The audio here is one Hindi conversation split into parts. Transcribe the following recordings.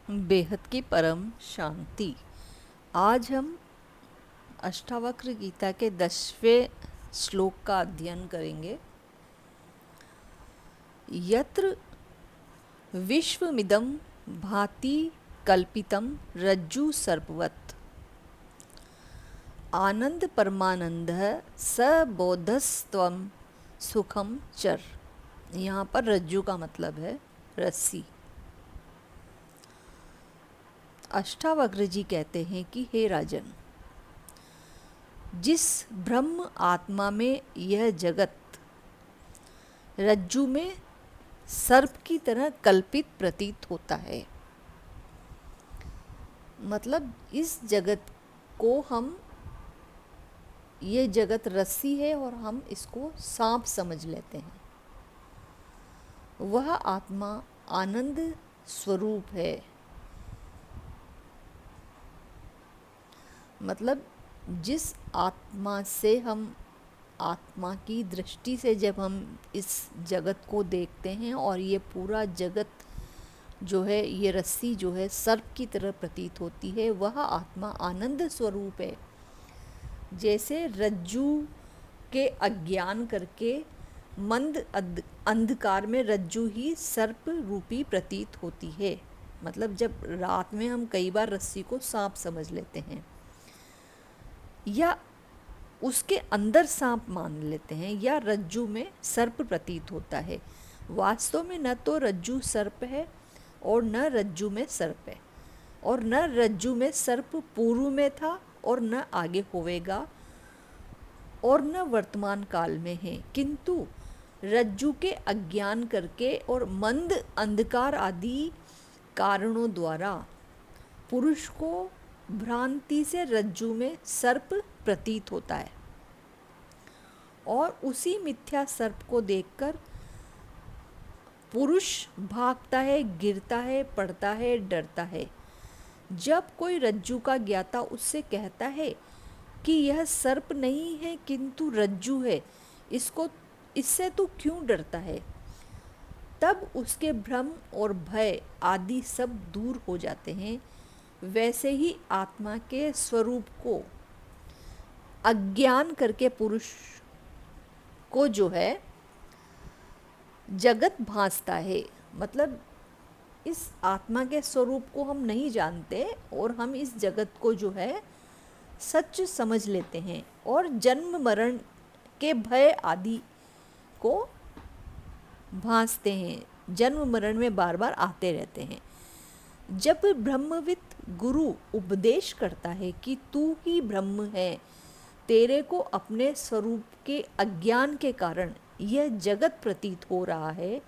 बेहद की परम शांति। आज हम अष्टावक्र गीता के 10वें श्लोक का अध्ययन करेंगे। यत्र विश्वमिदं भाति कल्पितं रज्जु सर्पवत् आनंद परमानंदः स बोधस्त्वं सुखम चर। यहाँ पर रज्जु का मतलब है रस्सी। अष्टावक्र जी कहते हैं कि हे राजन, जिस ब्रह्म आत्मा में यह जगत रज्जु में सर्प की तरह कल्पित प्रतीत होता है, मतलब इस जगत को हम, ये जगत रस्सी है और हम इसको सांप समझ लेते हैं, वह आत्मा आनंद स्वरूप है। मतलब जिस आत्मा से हम, आत्मा की दृष्टि से जब हम इस जगत को देखते हैं और ये पूरा जगत जो है, ये रस्सी जो है सर्प की तरह प्रतीत होती है, वह आत्मा आनंद स्वरूप है। जैसे रज्जु के अज्ञान करके मंद अंधकार में रज्जु ही सर्प रूपी प्रतीत होती है। मतलब जब रात में हम कई बार रस्सी को सांप समझ लेते हैं या उसके अंदर सांप मान लेते हैं या रज्जु में सर्प प्रतीत होता है। वास्तव में न तो रज्जु सर्प है और न रज्जु में सर्प है, और न रज्जु में सर्प पूर्व में था और न आगे होवेगा और न वर्तमान काल में है, किंतु रज्जु के अज्ञान करके और मंद अंधकार आदि कारणों द्वारा पुरुष को भ्रांति से रज्जु में सर्प प्रतीत होता है, और उसी मिथ्या सर्प को देखकर पुरुष भागता है, गिरता है, पड़ता है, डरता है। जब कोई रज्जु का ज्ञाता उससे कहता है कि यह सर्प नहीं है किंतु रज्जु है, इससे तू क्यों डरता है, तब उसके भ्रम और भय आदि सब दूर हो जाते हैं। वैसे ही आत्मा के स्वरूप को अज्ञान करके पुरुष को जो है जगत भासता है। मतलब इस आत्मा के स्वरूप को हम नहीं जानते और हम इस जगत को जो है सच समझ लेते हैं और जन्म मरण के भय आदि को भासते हैं, जन्म मरण में बार बार आते रहते हैं। जब ब्रह्मविद गुरु उपदेश करता है कि तू ही ब्रह्म है, तेरे को अपने स्वरूप के अज्ञान के कारण यह जगत प्रतीत हो रहा है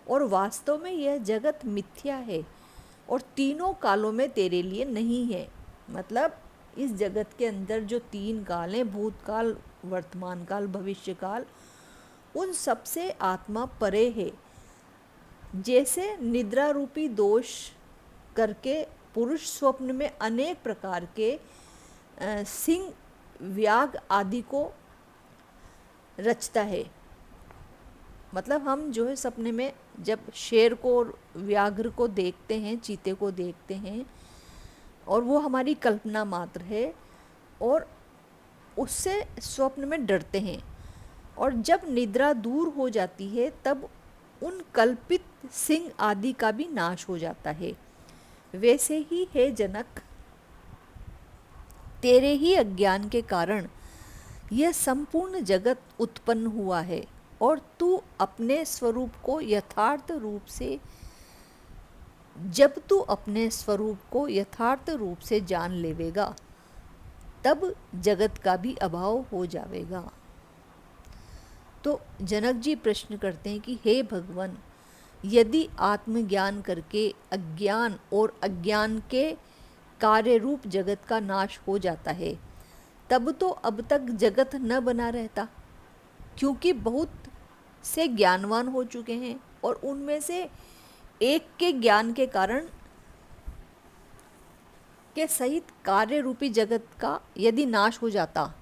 और वास्तव में यह जगत मिथ्या है और तीनों कालों में तेरे लिए नहीं है। मतलब इस जगत के अंदर जो तीन काल हैं, भूतकाल, वर्तमान काल, भविष्य काल, उन सब से आत्मा परे है। जैसे निद्रा रूपी दोष करके पुरुष स्वप्न में अनेक प्रकार के सिंह, व्याघ आदि को रचता है। मतलब हम जो है सपने में जब शेर को और व्याघ्र को देखते हैं, चीते को देखते हैं, और वो हमारी कल्पना मात्र है और उससे स्वप्न में डरते हैं, और जब निद्रा दूर हो जाती है तब उन कल्पित सिंह आदि का भी नाश हो जाता है। वैसे ही हे जनक, तेरे ही अज्ञान के कारण यह संपूर्ण जगत उत्पन्न हुआ है और तू अपने स्वरूप को यथार्थ रूप से, जब तू अपने स्वरूप को यथार्थ रूप से जान लेवेगा तब जगत का भी अभाव हो जाएगा। तो जनक जी प्रश्न करते हैं कि हे भगवान, यदि आत्मज्ञान करके अज्ञान और अज्ञान के कार्य रूप जगत का नाश हो जाता है, तब तो अब तक जगत न बना रहता, क्योंकि बहुत से ज्ञानवान हो चुके हैं और उनमें से एक के ज्ञान के कारण के सहित कार्य रूपी जगत का यदि नाश हो जाता,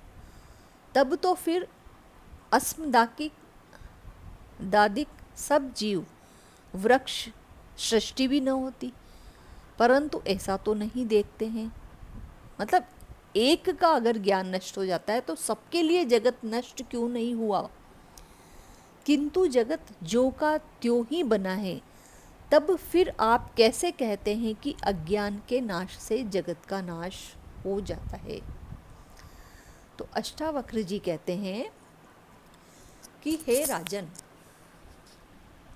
तब तो फिर अस्मदाकिक दादिक सब जीव, वृक्ष, सृष्टि भी न होती। परंतु ऐसा तो नहीं देखते हैं। मतलब एक का अगर ज्ञान नष्ट हो जाता है तो सबके लिए जगत नष्ट क्यों नहीं हुआ? किंतु जगत जो का त्यों ही बना है, तब फिर आप कैसे कहते हैं कि अज्ञान के नाश से जगत का नाश हो जाता है? तो अष्टावक्र जी कहते हैं कि हे राजन,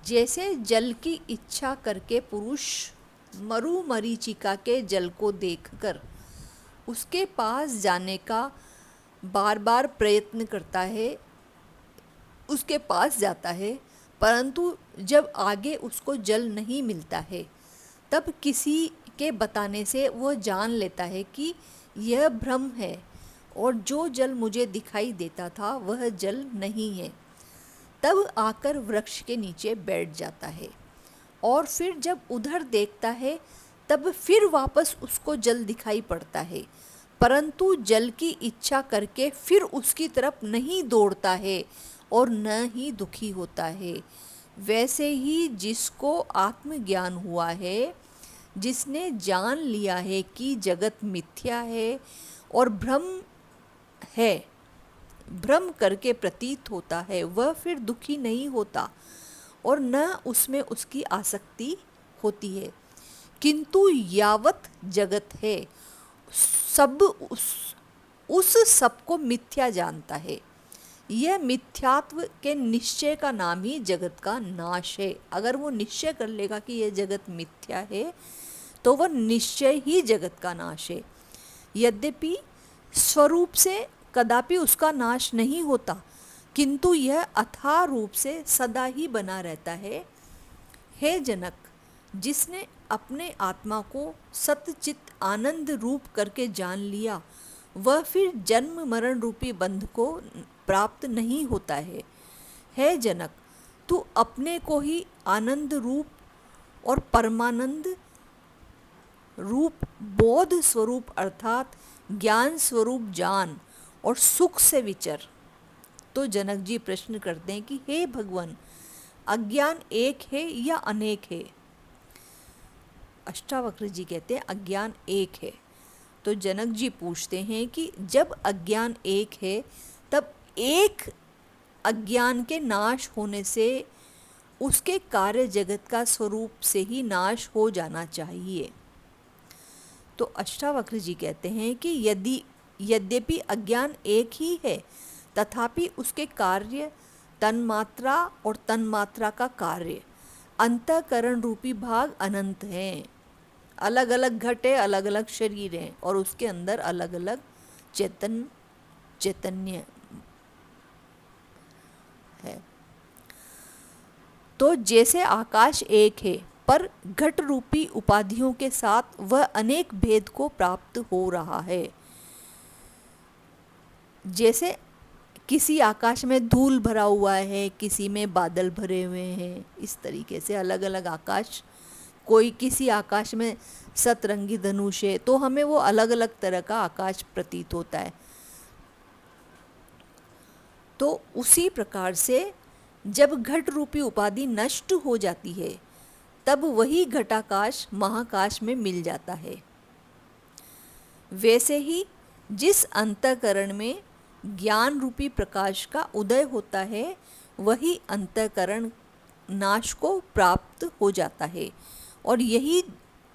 जैसे जल की इच्छा करके पुरुष मरीचिका के जल को देखकर उसके पास जाने का बार बार प्रयत्न करता है, उसके पास जाता है, परंतु जब आगे उसको जल नहीं मिलता है तब किसी के बताने से वह जान लेता है कि यह भ्रम है और जो जल मुझे दिखाई देता था वह जल नहीं है। तब आकर वृक्ष के नीचे बैठ जाता है और फिर जब उधर देखता है तब फिर वापस उसको जल दिखाई पड़ता है, परंतु जल की इच्छा करके फिर उसकी तरफ नहीं दौड़ता है और न ही दुखी होता है। वैसे ही जिसको आत्मज्ञान हुआ है, जिसने जान लिया है कि जगत मिथ्या है और भ्रम है, भ्रम करके प्रतीत होता है, वह फिर दुखी नहीं होता और न उसमें उसकी आसक्ति होती है। किंतु यावत जगत है सब उस सब को मिथ्या जानता है। यह मिथ्यात्व के निश्चय का नाम ही जगत का नाश है। अगर वो निश्चय कर लेगा कि यह जगत मिथ्या है तो वह निश्चय ही जगत का नाश है। यद्यपि स्वरूप से कदापि उसका नाश नहीं होता, किंतु यह अथाह रूप से सदा ही बना रहता है। हे जनक, जिसने अपने आत्मा को सतचित आनंद रूप करके जान लिया, वह फिर जन्म मरण रूपी बंध को प्राप्त नहीं होता है। हे जनक, तू अपने को ही आनंद रूप और परमानंद रूप बोध स्वरूप अर्थात ज्ञान स्वरूप जान और सुख से विचर। तो जनक जी प्रश्न करते हैं कि हे भगवान, अज्ञान एक है या अनेक है? अष्टावक्र जी कहते हैं अज्ञान एक है। तो जनक जी पूछते हैं कि जब अज्ञान एक है तब एक अज्ञान के नाश होने से उसके कार्य जगत का स्वरूप से ही नाश हो जाना चाहिए। तो अष्टावक्र जी कहते हैं कि यद्यपि अज्ञान एक ही है, तथापि उसके कार्य तन्मात्रा और तन्मात्रा का कार्य अंतःकरण रूपी भाग अनंत हैं। अलग अलग घट है, अलग अलग शरीर हैं और उसके अंदर अलग अलग चैतन्य है। तो जैसे आकाश एक है पर घट रूपी उपाधियों के साथ वह अनेक भेद को प्राप्त हो रहा है। जैसे किसी आकाश में धूल भरा हुआ है, किसी में बादल भरे हुए हैं, इस तरीके से अलग अलग आकाश। कोई किसी आकाश में सतरंगी धनुष है तो हमें वो अलग अलग तरह का आकाश प्रतीत होता है। तो उसी प्रकार से जब घट रूपी उपाधि नष्ट हो जाती है तब वही घटाकाश महाकाश में मिल जाता है। वैसे ही जिस अंतःकरण में ज्ञान रूपी प्रकाश का उदय होता है, वही अंतःकरण नाश को प्राप्त हो जाता है और यही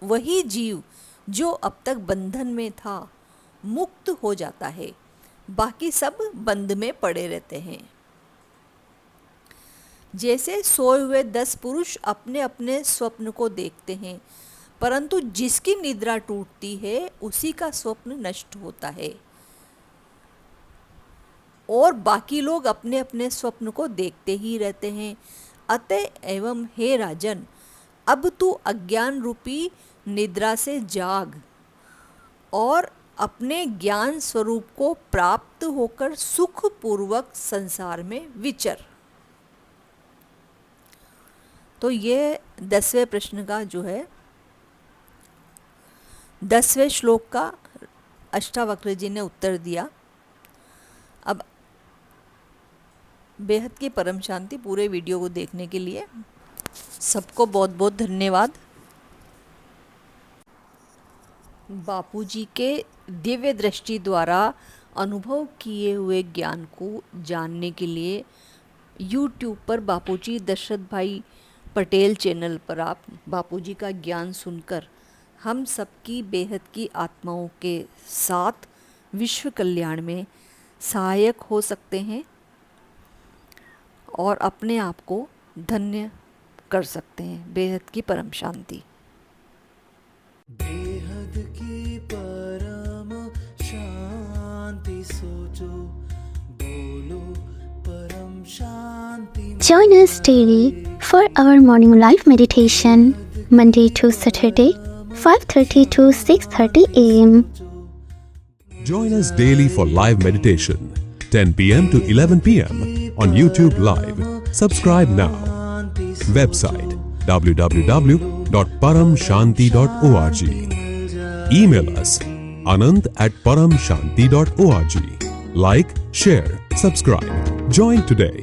वही जीव जो अब तक बंधन में था मुक्त हो जाता है। बाकी सब बंध में पड़े रहते हैं। जैसे सोए हुए 10 पुरुष अपने अपने स्वप्न को देखते हैं, परंतु जिसकी निद्रा टूटती है उसी का स्वप्न नष्ट होता है और बाकी लोग अपने अपने स्वप्न को देखते ही रहते हैं। अतः एवं हे राजन, अब तू अज्ञान रूपी निद्रा से जाग और अपने ज्ञान स्वरूप को प्राप्त होकर सुख पूर्वक संसार में विचर। तो ये 10वें प्रश्न का जो है 10वें श्लोक का अष्टावक्र जी ने उत्तर दिया। अब बेहद की परम शांति। पूरे वीडियो को देखने के लिए सबको बहुत बहुत धन्यवाद। बापूजी के दिव्य दृष्टि द्वारा अनुभव किए हुए ज्ञान को जानने के लिए YouTube पर बापूजी दशरथ भाई पटेल चैनल पर आप बापूजी का ज्ञान सुनकर हम सबकी बेहद की आत्माओं के साथ विश्व कल्याण में सहायक हो सकते हैं और अपने आप को धन्य कर सकते हैं। बेहद की परम शांति। बेहद की परम शांति सोचो, बोलो परम शांति। Join us daily for our morning live meditation, Monday to Saturday, 5:30 to 6:30 a.m. Join us daily for live meditation, 10 p.m. to 11 p.m. on YouTube Live. Subscribe now. Website www.paramshanti.org. Email us anand@paramshanti.org. Like, share, subscribe. Join today